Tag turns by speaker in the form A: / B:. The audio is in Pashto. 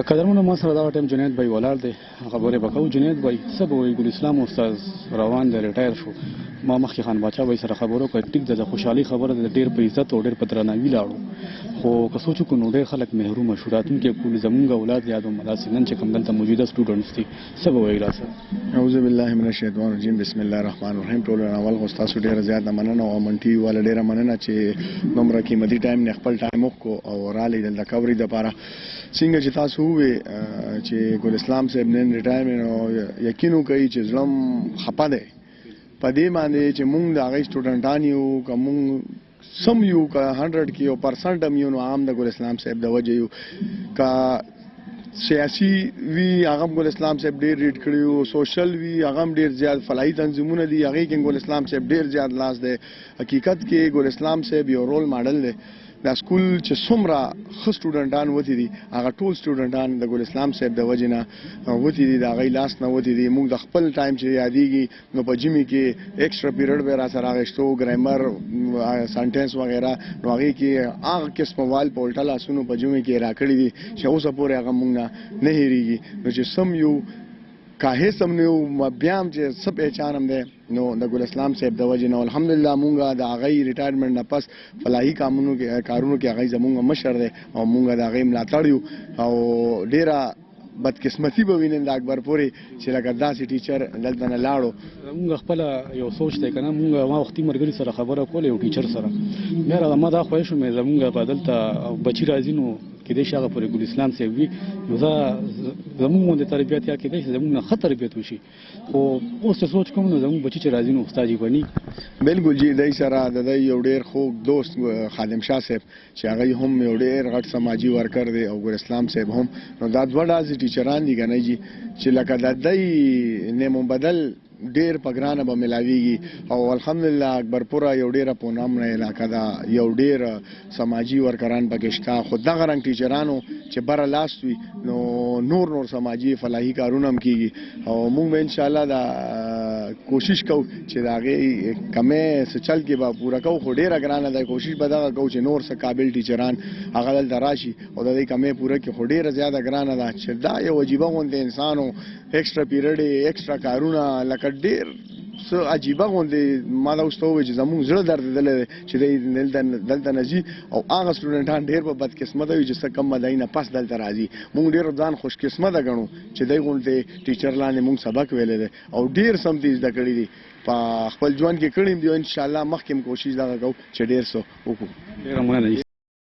A: قدرمنه ما سره دا ټیم جنید بھائی ولاړ دی خبرې وکړو. جنید بھائی څه به وایي؟ ګل اسلام استاد روان دی ریټایر شو. ما مخکې خان باچا بھائی سره خبرو کړه، ټیک ده د خوشحالي خبره ده، ډېر په عزت او ډېر په درناوي لاړو. خو که سوچ وکړو نو ډېر خلک محرومه شو. راتلونکي کول زمونږ اولاد یا داسې نن چې کوم دلته موجوده سټوډنټس دي څه به وایي راسره؟
B: اعوذ بالله من الشیطان الرجیم، بسم الله الرحمن الرحیم. ټولو اول خو ستاسو ډېره زیاته مننه او منټي والا ډېره مننه چې دومره قیمتي ټایم نه خپل ټایم وکړو او رالی دلته کوري دپاره. څنګه چې تاسو ووې چې ګل اسلام صاحب نن ریټایرمنټ او یقین وکړئ چې زړه م خفه دی په دې باندې چې مونږ د هغې سټوډنټان یو که مونږ سم یو که 100 کې یو پرسنټ هم یو نو عام د ګل اسلام صاحب د وجه یو. که سیاسي وي هغه هم ګل اسلام صاحب ډېر ریډ کړي وو، سوشل وي هغه هم ډېر زیات، فلاحي تنظیمونه دي هغې کې ګل اسلام صاحب ډېر زیات لاس دی. حقیقت کې ګل اسلام صاحب یو رول ماډل دی. دا سکول چې څومره ښه سټوډنټان وتي دي هغه ټول سټوډنټان د ګل اسلام صاحب د وجې نه وتي دي، د هغوی لاس نه وتي دي. موږ د خپل ټایم چې یادېږي نو په جمعې کې ایکسټرا پیریډ به راسره اخیستو، ګرامر سنټنس وغیره، نو هغې کې هغه قسمه وال په الټه لاسونو په جمعې کې راکړي دي چې اوسه پورې هغه موږ نه هېرېږي. نو چې سم یو کاهیس هم نه یو، بیا هم چې څه پہچان هم دی نو د ګل اسلام صاحب د وجې نه الحمدلله مونږ د هغې ریټایرمنټ نه پس فلاحي کارونو کې هغې زمونږ مشر دی او مونږ د هغې ملاتړ یو. او ډېره بدقسمتي به وي نن د اکبر پورې چې لکه داسې ټیچر دلته نه لاړو.
A: مونږ خپله یو سوچ دی که نه، مونږ ما وختي ملګري سره خبره کوله یو ټیچر سره، بیا ما دا خوښ شو مې زمونږ په دلته بچي راځي نو کېدای شي هغه پورې ګل اسلام صاحب وي، نو دا زمونږ غوندې تربیت یا کېدای شي زمونږ نه ښه تربیت وشي. خو اوس چې سوچ کوم نو زمونږ بچي چې راځي نو استاد یې بني.
B: بلکل جی، دی سره د دی یو ډېر خوږ دوست خادم شاه صاحب چې هغه هم یو ډېر غټ سماجي ورکر دی او ګل اسلام صاحب هم، نو دا دوه ډاسې ټیچران دي که نه جي چې لکه د دی نیم بدل ډېر په ګرانه به ملاویږي. او الحمدلله اکبرپوره یو ډېره پونامنه علاقه ده، یو ډېر سماجي ورکران پکې شته. خو دغه رنګ ټیچرانو چې بره لاس وي نو نور سماجي فلاحي کارونه هم کېږي. او موږ به انشاءالله دا کوشش کوو چې د هغې کمې څه چل کې به پوره کوو، خو ډېره ګرانه ده. کوشش به دغه کوو چې نور څه قابل ټیچران هغه دلته راشي او د دې کمې پوره کړي، خو ډېره زیاته ګرانه ده چې دا یو عجیبه غوندې انسان و، ایکسټرا پیریډ ایکسټرا کارونه لکه ډېر څه عجیبه غوندې. ما دا اوس ته ووایي چې زموږ زړه دردېدلی دی چې دی دلته نه ځي او هغه سټوډنټان ډېر په بدقسمته وي چې څه کم دی نه پس دلته راځي. موږ ډېر ځان خوشقسمته ګڼو چې دی غوندې ټیچر لاندې موږ سبق ویلی دی او ډېر سمتي زده کړي دي په خپل ژوند کې کړي دي. او انشاءالله مخکې هم کوشش دغه کوو چې ډېر څه وکړو.
A: ډېره مننه.